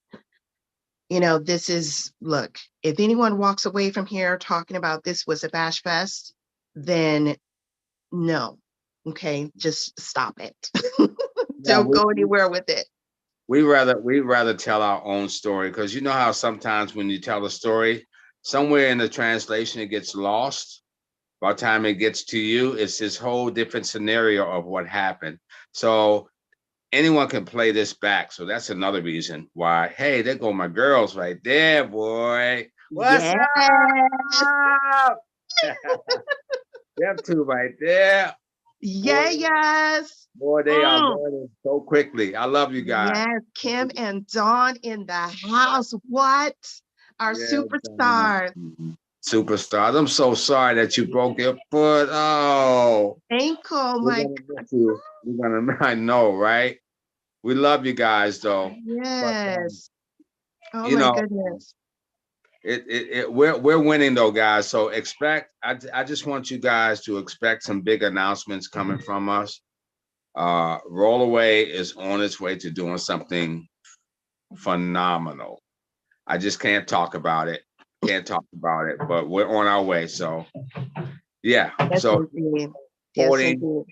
this is, look, if anyone walks away from here talking about this was a bash fest, then no, okay? Just stop it. Yeah, Don't go anywhere with it. we rather tell our own story, because you know how sometimes when you tell a story, somewhere in the translation it gets lost. By the time it gets to you, it's this whole different scenario of what happened. So anyone can play this back. So that's another reason why. Hey, there go my girls right there, boy. What's Yes. up? Them two right there. Boy, Yes. boy, they are Mm. learning so quickly. I love you guys. Yes, Kim and Dawn in the house. What? Our Yeah, superstars. superstars. I'm so sorry that you broke your foot. Oh, Ankle, we're my gonna miss you. I know, right? We love you guys though. But yes. Oh you my know, goodness. we're winning though, guys. So expect. I just want you guys to expect some big announcements coming from us. Rolloway is on its way to doing something phenomenal. I just can't talk about it. Can't talk about it, but we're on our way. So yeah. Yes, So indeed. Yes, supporting. indeed.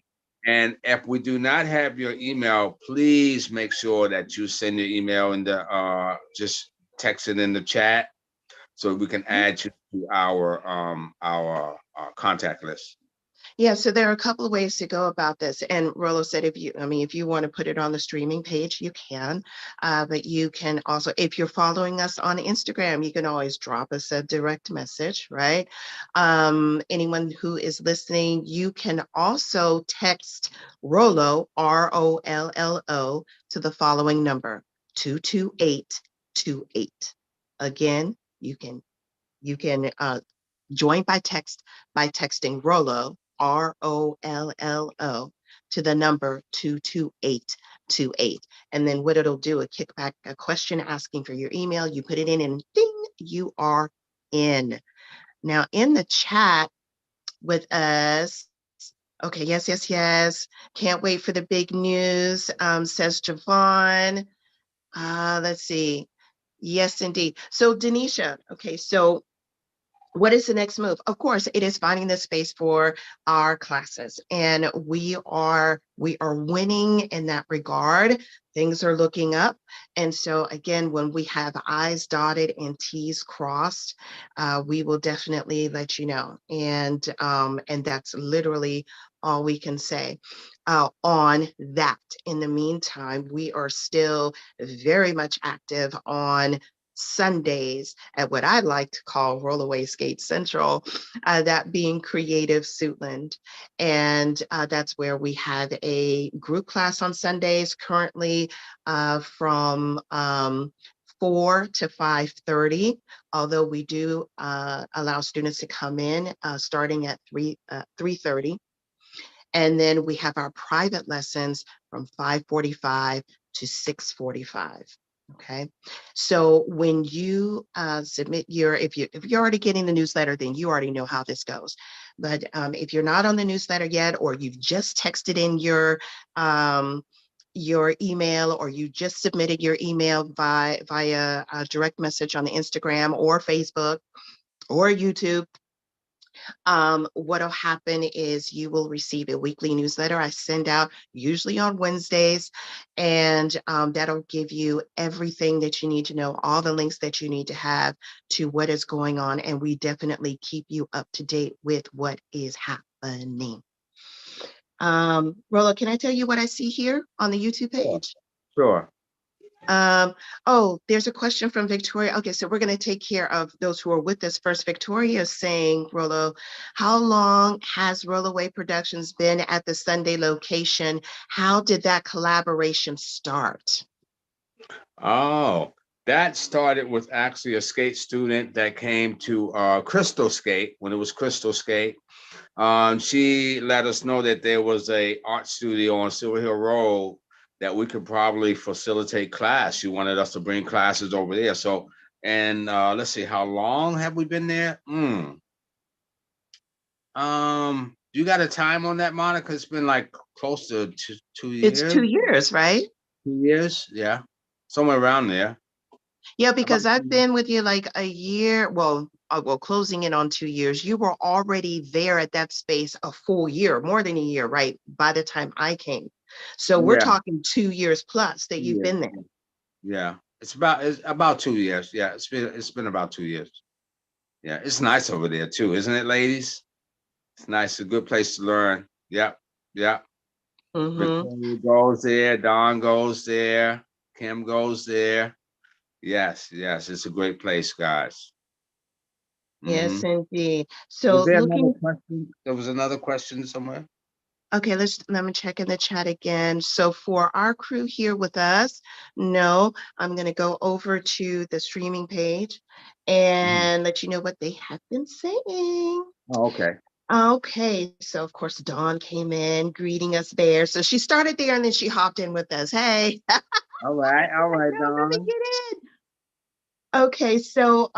And if we do not have your email, please make sure that you send your email in the just text it in the chat so we can add you to our contact list. Yeah, so there are a couple of ways to go about this. And Rollo said, if you want to put it on the streaming page, you can. But you can also, if you're following us on Instagram, you can always drop us a direct message, right? Anyone who is listening, you can also text Rollo, Rollo, to the following number, 22828. Again, you can join by texting Rollo, Rollo, to the number 22828. And then what it'll do, a kickback, a question asking for your email, you put it in and ding, you are in. Now in the chat with us, okay, yes. Can't wait for the big news, says Javon. Let's see. Yes, indeed. So Denisha, okay, so what is the next move? Of course, it is finding the space for our classes, and we are winning in that regard. Things are looking up, and so again, when we have I's dotted and T's crossed, we will definitely let you know. And that's literally all we can say on that. In the meantime, we are still very much active on Sundays at what I like to call Rolloway Skate Central, that being Creative Suitland. And that's where we have a group class on Sundays currently from 4 to 5:30, although we do allow students to come in starting at 3:30. And then we have our private lessons from 5:45 to 6:45. Okay. So when you submit your, if you're already getting the newsletter, then you already know how this goes. But if you're not on the newsletter yet, or you've just texted in your email, or you just submitted your email via a direct message on the Instagram or Facebook or YouTube, what'll happen is you will receive a weekly newsletter I send out usually on Wednesdays, and that'll give you everything that you need to know, all the links that you need to have to what is going on, and we definitely keep you up to date with what is happening. Rollo, can I tell you what I see here on the YouTube Sure. page? Sure. Oh, there's a question from Victoria. Okay, so we're going to take care of those who are with us first. Victoria is saying, Rollo, how long has Rolloway Productions been at the Sunday location? How did that collaboration start? Oh, that started with actually a skate student that came to Crystal Skate when it was Crystal Skate. She let us know that there was a art studio on Silver Hill Road that we could probably facilitate class. She wanted us to bring classes over there. So, and let's see, how long have we been there? You got a time on that, Monica? It's been like close to two It's years. 2 years, right? 2 years, yeah, somewhere around there. Yeah, About because I've been with you like a year, well, closing in on 2 years. You were already there at that space a full year, more than a year, right? By the time I came. So we're yeah, talking 2 years plus that you've yeah, been there. yeah. It's about 2 years. Yeah, it's been about 2 years. Yeah, it's nice over there too, isn't it, ladies? It's nice, a good place to learn. Yep, yep. Mm-hmm. Victoria goes there, Don goes there, Kim goes there. Yes, yes, it's a great place, guys. Yes, Hmm. indeed. Was So there another looking, question? There was another question somewhere. okay, let me check in the chat again. So for our crew here with us, no, I'm going to go over to the streaming page Mhm. and let you know what they have been saying. Oh, okay. Okay, so of course Dawn came in greeting us there. So she started there and then she hopped in with us. Hey, All right, girl, let me Don. get in. Okay, so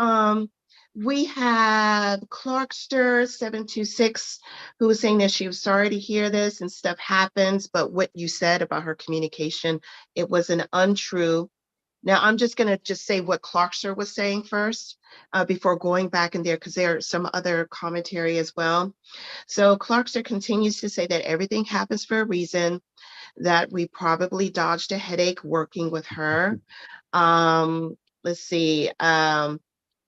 we have Clarkster 726 who was saying that she was sorry to hear this and stuff happens, but what you said about her communication, it was an untrue. Now I'm just gonna just say what Clarkster was saying first before going back in there because there's some other commentary as well. So Clarkster continues to say that everything happens for a reason, that we probably dodged a headache working with her. Let's see.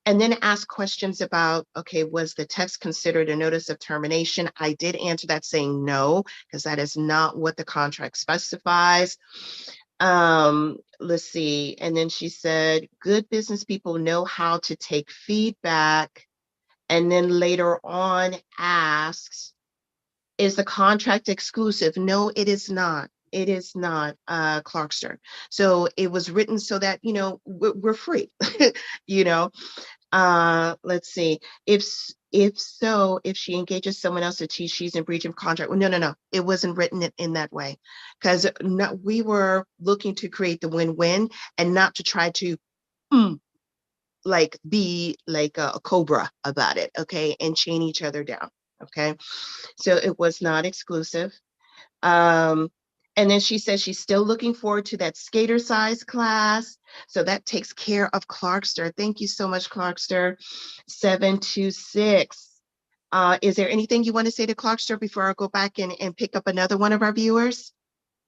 And then ask questions about, okay, was the text considered a notice of termination? I did answer that saying no, because that is not what the contract specifies. Let's see. And then she said, good business people know how to take feedback. And then later on asks, is the contract exclusive? No, it is not. It is not, Clarkster. So it was written so that, we're free, you know. Let's see. If she engages someone else to teach, she's in breach of contract. Well, no. It wasn't written in that way because we were looking to create the win-win and not to try to like be like a cobra about it, okay, and chain each other down, okay. So it was not exclusive. Um, and then she says she's still looking forward to that skater size class. So that takes care of Clarkster. Thank you so much, Clarkster. 726. Is there anything you want to say to Clarkster before I go back and pick up another one of our viewers?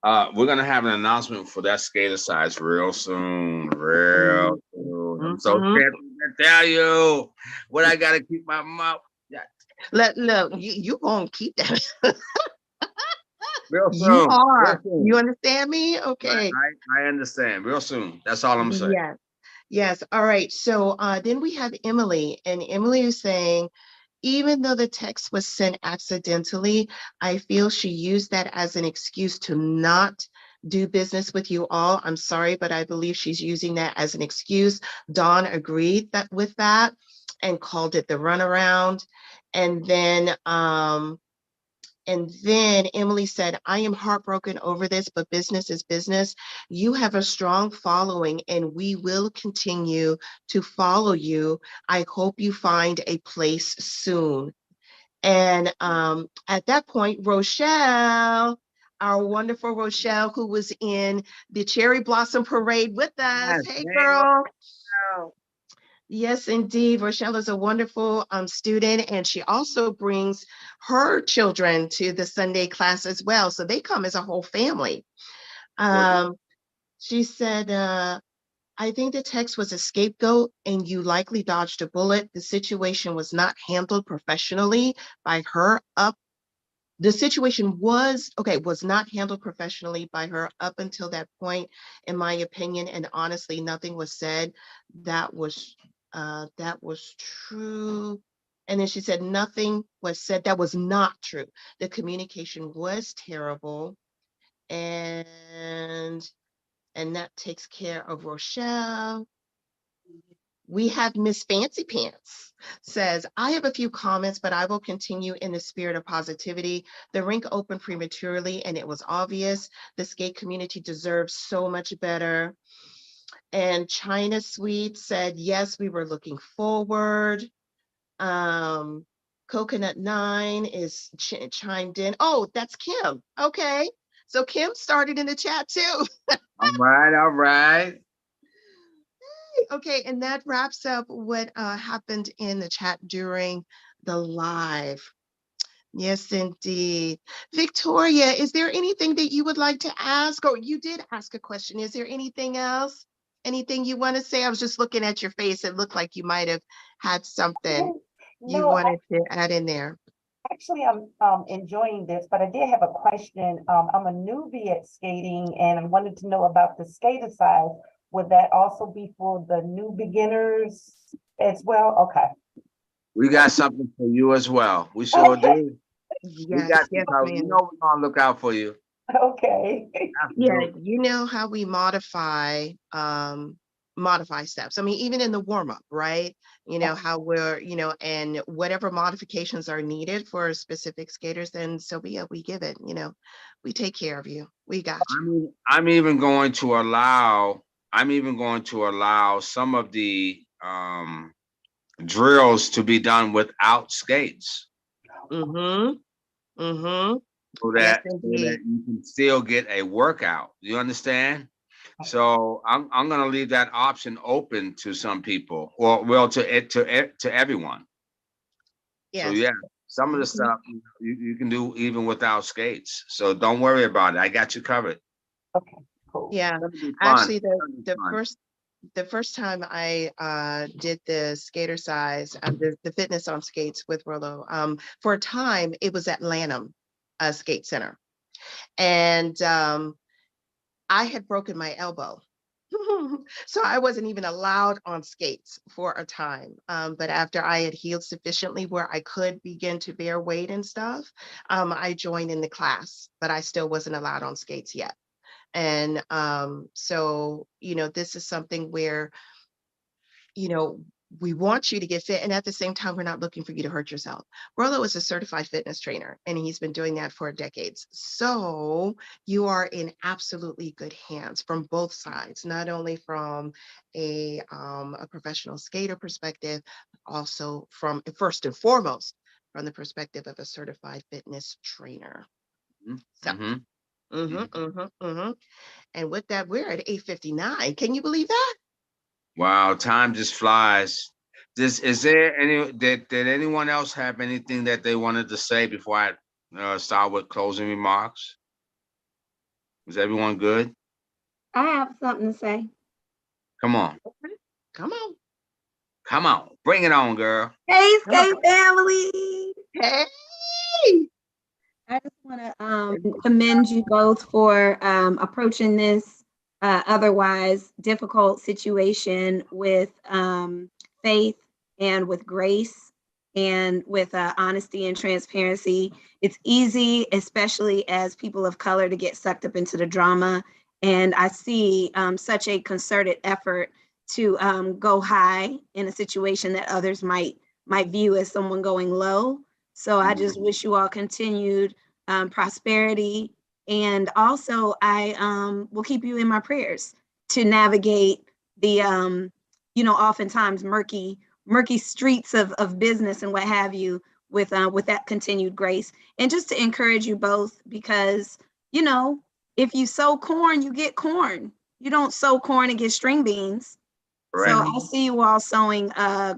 We're gonna have an announcement for that skater size real soon. Real Mhm. soon. I'm so Mhm. scared to tell you what I gotta keep my mouth. Yeah, Look, you gonna keep that. real You soon. Real are. soon. You understand me? I, Okay. I understand. Real soon. That's all I'm gonna say. Yes. Yes. All right. So then we have Emily, and Emily is saying, even though the text was sent accidentally, I feel she used that as an excuse to not do business with you all. I'm sorry, but I believe she's using that as an excuse. Dawn agreed with that and called it the runaround. And then And then Emily said, I am heartbroken over this, but business is business. You have a strong following and we will continue to follow you. I hope you find a place soon. And at that point, Rochelle, our wonderful Rochelle, who was in the Cherry Blossom Parade with us. Yes, Hey, hey, girl. Rochelle. Yes, indeed. Rochelle is a wonderful student, and she also brings her children to the Sunday class as well. So they come as a whole family. Well, Um, she said, I think the text was a scapegoat and you likely dodged a bullet. The situation was not handled professionally by her up. The situation was not handled professionally by her up until that point, in my opinion, and honestly, nothing was said that was true. And then she said nothing was said that was not true. The communication was terrible, and that takes care of Rochelle. We have Miss Fancy Pants says, I have a few comments, but I will continue in the spirit of positivity. The rink opened prematurely and it was obvious. The skate community deserves so much better. And China Sweet said, yes, we were looking forward. Um, Coconut 9 is chimed in. Oh, that's Kim. Okay. So Kim started in the chat too. all right, all right. Okay, and that wraps up what happened in the chat during the live. Yes, indeed. Victoria, is there anything that you would like to ask? Or you did ask a question. Is there anything else? Anything you want to say? I was just looking at your face. It looked like you might have had something you No, wanted to add in there. actually, I'm enjoying this, but I did have a question. I'm a newbie at skating, and I wanted to know about the skater size. Would that also be for the new beginners as well? Okay. We got something for you as well. We sure do. We Yes, got you yes, covered. You ma'am. know we're gonna look out for you. Okay. Yeah, Absolutely. you know how we modify steps. I mean, even in the warm-up, right? You know, how we're, and whatever modifications are needed for specific skaters, then so be it, we give it, we take care of you. We got I you. mean, I'm even going to allow some of the drills to be done without skates. Mm-hmm. Mm-hmm. so Yes, that so that indeed. you can still get a workout. You understand? So I'm gonna leave that option open to some people, or well, to everyone. So Yes. yeah, some of the Mhm. stuff you can do even without skates. So don't worry about it. I got you covered. Okay, cool. Yeah. It's gonna be fun. Actually, It's gonna be the fun. first the first time I did the skater size, the fitness on skates with Rollo, for a time it was at Lanham Skate Center, and I had broken my elbow. So I wasn't even allowed on skates for a time. But after I had healed sufficiently where I could begin to bear weight and stuff, I joined in the class, but I still wasn't allowed on skates yet. And so, this is something where, you know, we want you to get fit. And at the same time, we're not looking for you to hurt yourself. Rollo is a certified fitness trainer, and he's been doing that for decades. So you are in absolutely good hands from both sides, not only from a professional skater perspective, but also from, first and foremost, from the perspective of a certified fitness trainer. So, Mm-hmm. and with that, we're at 8:59. Can you believe that? Wow, time just flies. Is there did anyone else have anything that they wanted to say before I start with closing remarks? Is everyone good? I have something to say. Come on, Okay. Come on. come on, bring it on, girl. Hey, Come on. Skate family. Hey. I just want to commend you both for approaching this otherwise difficult situation with faith and with grace and with honesty and transparency. It's easy, especially as people of color, to get sucked up into the drama. And I see such a concerted effort to go high in a situation that others might view as someone going low. So I just wish you all continued prosperity. And also I will keep you in my prayers to navigate the, oftentimes murky streets of business and what have you with that continued grace. And just to encourage you both, because, if you sow corn, you get corn. You don't sow corn and get string beans. So I see you all sowing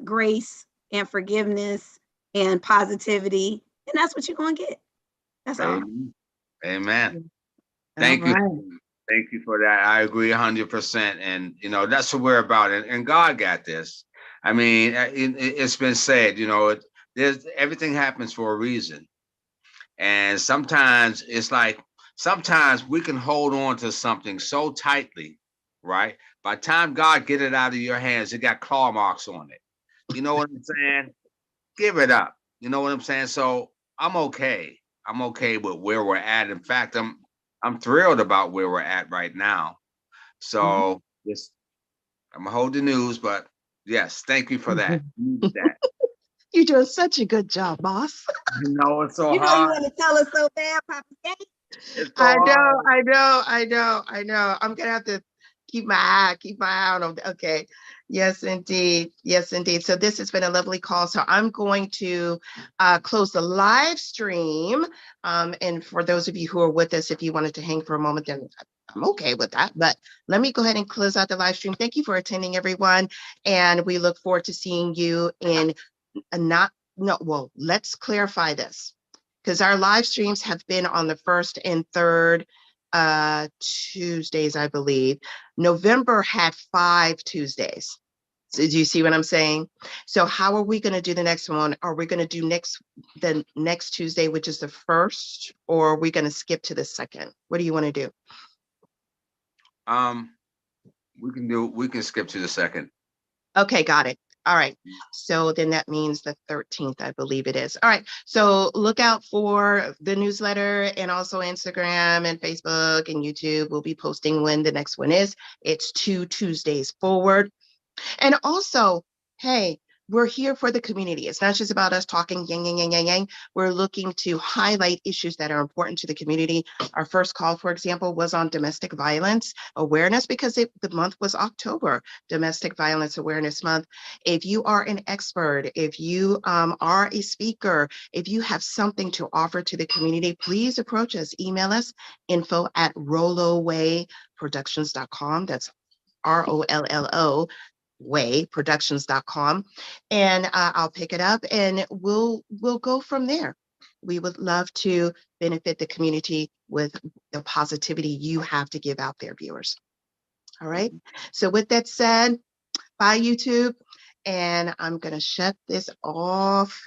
grace and forgiveness and positivity, and that's what you're going to get. That's all. Amen. All Thank you. right. Thank you for that. I agree 100%. And, that's what we're about. And God got this. I mean, it's been said, there's everything happens for a reason. And sometimes it's like, sometimes we can hold on to something so tightly, right? By the time God get it out of your hands, it got claw marks on it. You know what I'm saying? Give it up. You know what I'm saying? So I'm okay. I'm okay with where we're at. In fact, I'm thrilled about where we're at right now. So just I'm gonna hold the news, but yes, thank you for that. You're doing such a good job, boss. I know it's so You hard. want to tell us so bad, Papa State. It's so I know, hard. I know. I'm gonna have to keep my eye on them. Okay. Yes, indeed. Yes, indeed. So this has been a lovely call. So I'm going to close the live stream. And for those of you who are with us, if you wanted to hang for a moment, then I'm okay with that. But let me go ahead and close out the live stream. Thank you for attending, everyone. And we look forward to seeing you in let's clarify this, because our live streams have been on the first and third Tuesdays, I believe. November had 5 Tuesdays. So do you see what I'm saying? So how are we going to do the next one? Are we going to do the next Tuesday, which is the first, or are we going to skip to the second? What do you want to do? We can skip to the second. Okay, got it. All right. So then that means the 13th, I believe it is. All right. So look out for the newsletter, and also Instagram and Facebook and YouTube. We'll be posting when the next one is. It's 2 Tuesdays forward. And also, hey, we're here for the community. It's not just about us talking yang, yang, yang, yang, yang. We're looking to highlight issues that are important to the community. Our first call, for example, was on domestic violence awareness, because the month was October, Domestic Violence Awareness Month. If you are an expert, if you are a speaker, if you have something to offer to the community, please approach us. Email us, info@rollowayproductions.com. That's ROLLO wayproductions.com, and I'll pick it up and we'll go from there. We would love to benefit the community with the positivity you have to give out there, viewers. All right. So with that said, bye YouTube, and I'm gonna shut this off.